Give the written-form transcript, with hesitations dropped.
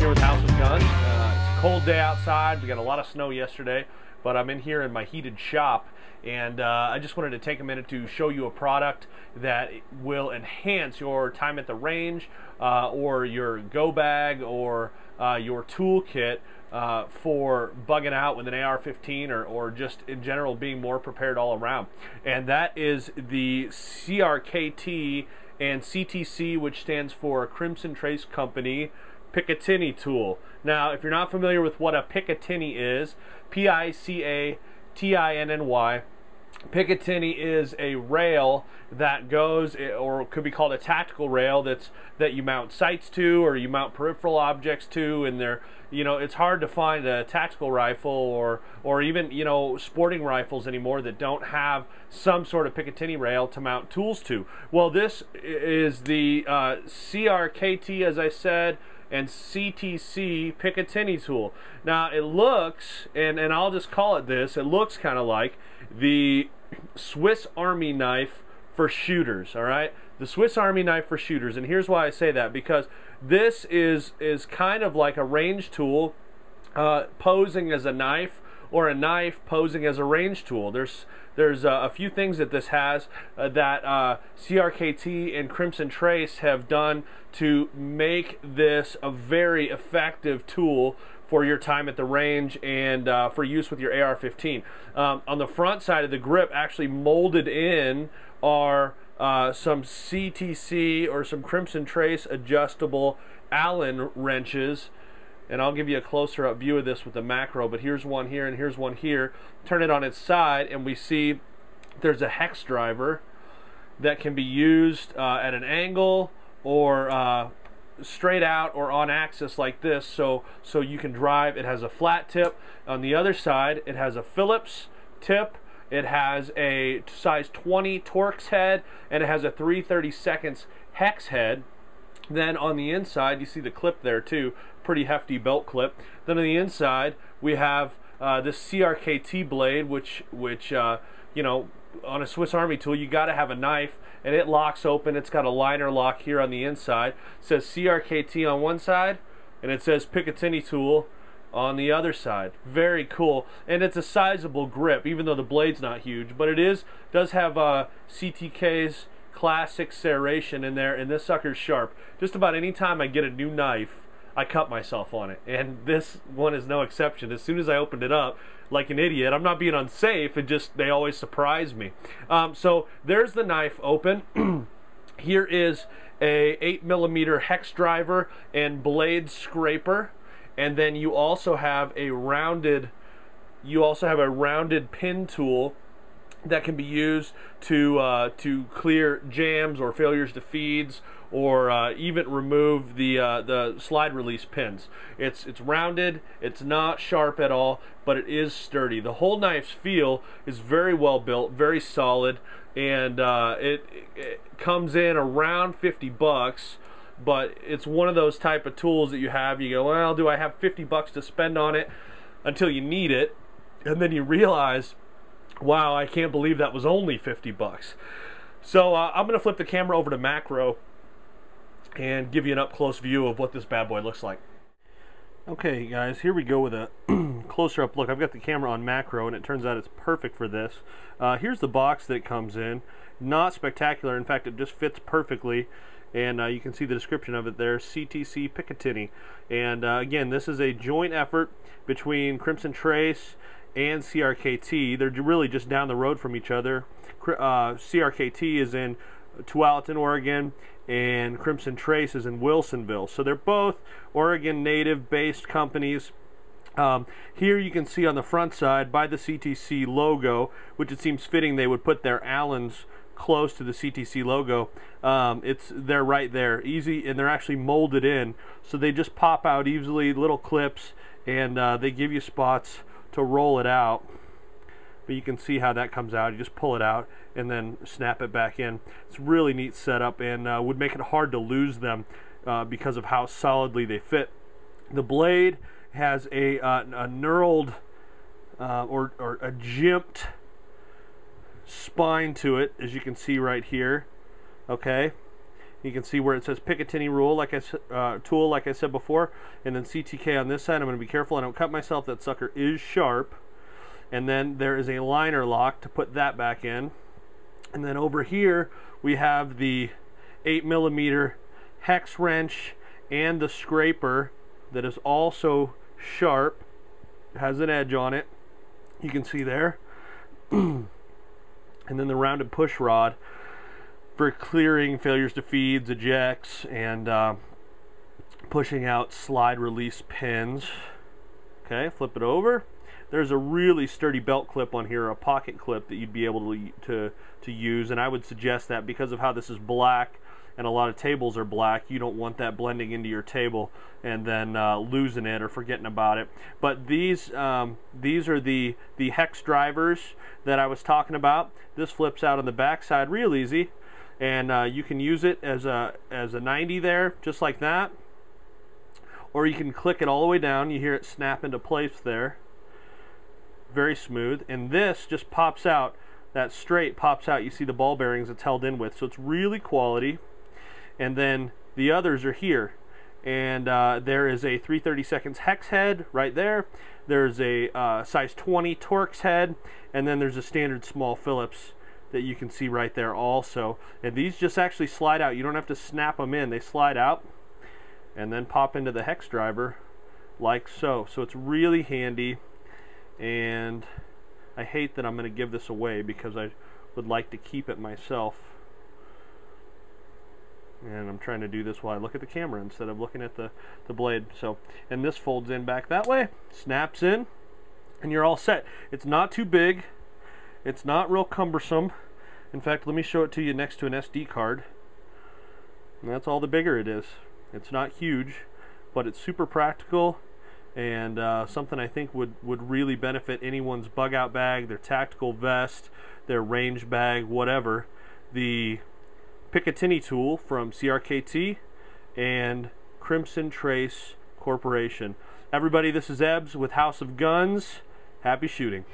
here with House of Guns. It's a cold day outside. We got a lot of snow yesterday, but I'm in here in my heated shop, and I just wanted to take a minute to show you a product that will enhance your time at the range, or your go bag, or your toolkit for bugging out with an AR-15, or just in general being more prepared all around. And that is the Crkt and CTC, which stands for Crimson Trace Company Picatinny tool. Now, if you're not familiar with what a Picatinny is, Picatinny, Picatinny is a rail that goes, or could be called a tactical rail, that you mount sights to, or you mount peripheral objects to. And they're, it's hard to find a tactical rifle or even sporting rifles anymore that don't have some sort of Picatinny rail to mount tools to. Well, this is the Crkt, as I said, and CTC Picatinny tool. Now it looks, and I'll just call it this, it looks kind of like the Swiss Army knife for shooters. All right, the Swiss Army knife for shooters. And here's why I say that: because this is kind of like a range tool posing as a knife, or a knife posing as a range tool. There's a few things that this has that Crkt and Crimson Trace have done to make this a very effective tool for your time at the range, and for use with your AR-15. On the front side of the grip, actually molded in, are some CTC or some Crimson Trace adjustable Allen wrenches. And I'll give you a closer up view of this with the macro, but here's one here and here's one here. Turn it on its side and we see there's a Hex Driver that can be used at an angle, or straight out, or on axis like this, so you can drive. It has a flat tip. On the other side, it has a Phillips tip. It has a size 20 Torx head, and it has a 3/32 hex head. Then on the inside, you see the clip there too, pretty hefty belt clip. Then on the inside, we have this Crkt blade, which on a Swiss Army tool, you got to have a knife, and it locks open. It's got a liner lock here on the inside. It says Crkt on one side, and it says Picatinny tool on the other side. Very cool. And it's a sizable grip, even though the blade's not huge, but it does have CTK's classic serration in there, and this sucker's sharp. Just about any time I get a new knife, I cut myself on it, and this one is no exception. As soon as I opened it up, like an idiot, I'm not being unsafe, they always surprise me. So there's the knife open. Here is a 8mm Hex Driver and blade scraper, and then you also have a rounded pin tool that can be used to clear jams or failures to feeds, or even remove the slide release pins. It's rounded, it's not sharp at all, but it is sturdy. The whole knife's feel is very well built, very solid, and it comes in around 50 bucks. But it's one of those type of tools that you go, well, do I have 50 bucks to spend on it, until you need it, and then you realize, wow, I can't believe that was only 50 bucks. So I'm going to flip the camera over to macro and give you an up-close view of what this bad boy looks like. Okay guys, here we go with a closer up look. I've got the camera on macro, and it turns out it's perfect for this. Here's the box that it comes in. Not spectacular, in fact it just fits perfectly, and you can see the description of it there, CTC Picatinny. And again, this is a joint effort between Crimson Trace and Crkt. They're really just down the road from each other. Crkt is in Tualatin, Oregon, and Crimson Trace is in Wilsonville. So they're both Oregon native based companies. Here you can see on the front side by the CTC logo, which it seems fitting they would put their Allens close to the CTC logo. They're right there, easy, and they're actually molded in, so they just pop out easily, little clips, and they give you spots to roll it out. But you can see how that comes out. You just pull it out and then snap it back in. It's a really neat setup, and would make it hard to lose them because of how solidly they fit. The blade has a knurled or a jimped spine to it, as you can see right here. Okay, You can see where it says Picatinny tool, like I said before, and then CTK on this side. I'm going to be careful I don't cut myself. That sucker is sharp. And then there is a liner lock to put that back in. And then over here we have the 8mm hex wrench and the scraper that is also sharp. It has an edge on it. You can see there. And then the rounded push rod for clearing failures to feeds, ejects, and pushing out slide release pins. Okay, flip it over. There's a really sturdy belt clip on here, a pocket clip that you'd be able to use, and I would suggest that because of how this is black and a lot of tables are black, you don't want that blending into your table and then losing it or forgetting about it. But these are the Hex Drivers that I was talking about. This flips out on the back side real easy, and you can use it as a 90 there, just like that, or you can click it all the way down. You hear it snap into place there, very smooth. And this just pops out, that straight pops out. You see the ball bearings it's held in with, so it's really quality. And then the others are here, and there is a 3/32 hex head right there. There's a size 20 Torx head, and then there's a standard small Phillips that you can see right there also. And these just actually slide out. You don't have to snap them in. They slide out and then pop into the Hex Driver like so. So it's really handy, and I hate that I'm going to give this away because I would like to keep it myself. And I'm trying to do this while I look at the camera instead of looking at the blade. So, and this folds in back that way, snaps in, and you're all set. It's not too big. It's not real cumbersome. In fact, let me show it to you next to an SD card. And that's all the bigger it is. It's not huge, but it's super practical, and something I think would really benefit anyone's bug out bag, their tactical vest, their range bag, whatever. The Picatinny tool from Crkt and Crimson Trace Corporation. Everybody, this is Ebbs with House of Guns. Happy shooting.